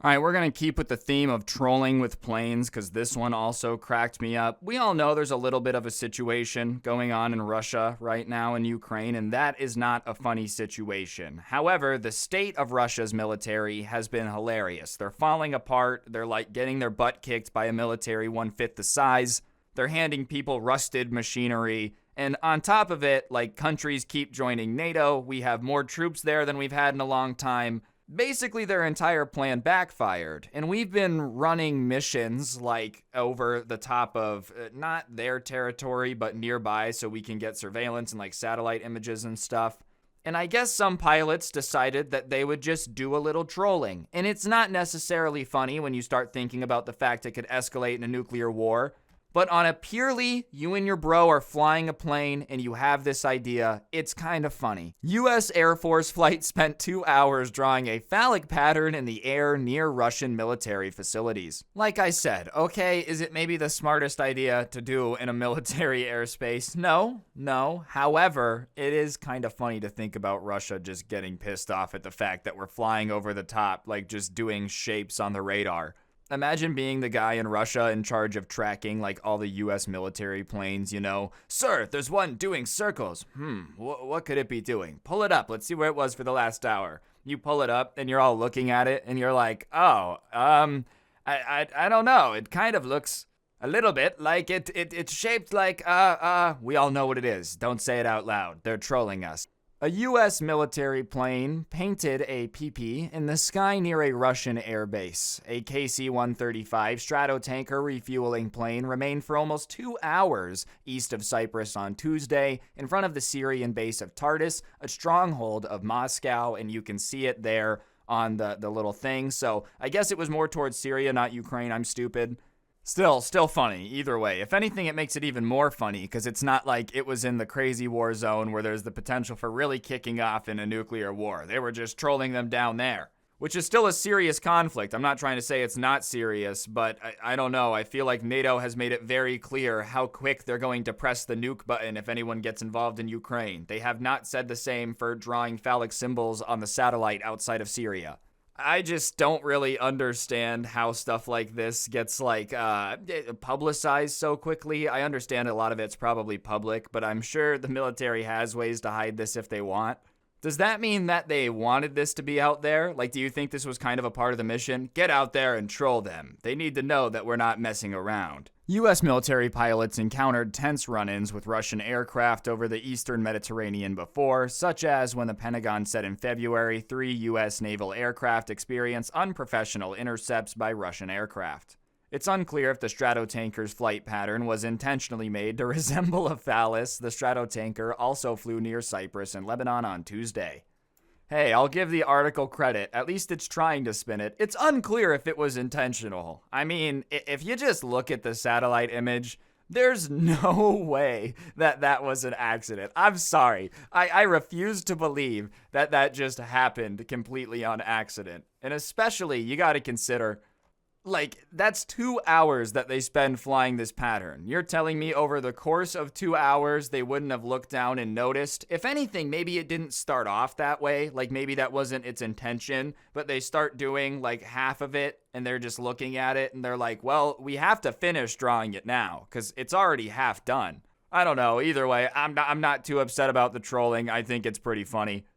All right, we're going to keep with the theme of trolling with planes because this one also cracked me up. We all know there's a little bit of a situation going on in Russia right now in Ukraine, and that is not a funny situation. However, the state of Russia's military has been hilarious. They're falling apart. They're like getting their butt kicked by a military one-fifth the size. They're handing people rusted machinery. And on top of it, like countries keep joining NATO. We have more troops there than we've had in a long time. Basically, their entire plan backfired, and we've been running missions like over the top of not their territory, but nearby so we can get surveillance and like satellite images and stuff. And I guess some pilots decided that they would just do a little trolling. And it's not necessarily funny when you start thinking about the fact it could escalate in a nuclear war. But on a purely, you and your bro are flying a plane and you have this idea, it's kind of funny. U.S. Air Force flight spent 2 hours drawing a phallic pattern in the air near Russian military facilities. Like I said, okay, is it maybe the smartest idea to do in a military airspace? No. However, it is kind of funny to think about Russia just getting pissed off at the fact that we're flying over the top, like just doing shapes on the radar. Imagine being the guy in Russia in charge of tracking like all the US military planes, you know. Sir, there's one doing circles. What could it be doing? Pull it up. Let's see where it was for the last hour. You pull it up and you're all looking at it and you're like, I don't know. It kind of looks a little bit like it's shaped like, we all know what it is. Don't say it out loud. They're trolling us. A U.S. military plane painted a PP in the sky near a Russian airbase. A KC-135 Stratotanker refueling plane remained for almost 2 hours east of Cyprus on Tuesday, in front of the Syrian base of Tartus, a stronghold of Moscow, and you can see it there on the little thing. So I guess it was more towards Syria, not Ukraine. I'm stupid. Still funny, either way. If anything, it makes it even more funny, because it's not like it was in the crazy war zone where there's the potential for really kicking off in a nuclear war. They were just trolling them down there, which is still a serious conflict. I'm not trying to say it's not serious, but I don't know. I feel like NATO has made it very clear how quick they're going to press the nuke button if anyone gets involved in Ukraine. They have not said the same for drawing phallic symbols on the satellite outside of Syria. I just don't really understand how stuff like this gets publicized so quickly. I understand a lot of it's probably public, but I'm sure the military has ways to hide this if they want. Does that mean that they wanted this to be out there? Like, do you think this was kind of a part of the mission? Get out there and troll them. They need to know that we're not messing around. U.S. military pilots encountered tense run-ins with Russian aircraft over the eastern Mediterranean before, such as when the Pentagon said in February 3 U.S. naval aircraft experienced unprofessional intercepts by Russian aircraft. It's unclear if the Stratotanker's flight pattern was intentionally made to resemble a phallus. The Stratotanker also flew near Cyprus and Lebanon on Tuesday. Hey, I'll give the article credit. At least it's trying to spin it. It's unclear if it was intentional. I mean, if you just look at the satellite image, there's no way that was an accident. I'm sorry. I refuse to believe that just happened completely on accident. And especially, you got to consider, like, that's 2 hours that they spend flying this pattern. You're telling me over the course of 2 hours, they wouldn't have looked down and noticed? If anything, maybe it didn't start off that way. Like, maybe that wasn't its intention, but they start doing, like, half of it, and they're just looking at it, and they're like, well, we have to finish drawing it now, because it's already half done. I don't know. Either way, I'm not too upset about the trolling. I think it's pretty funny.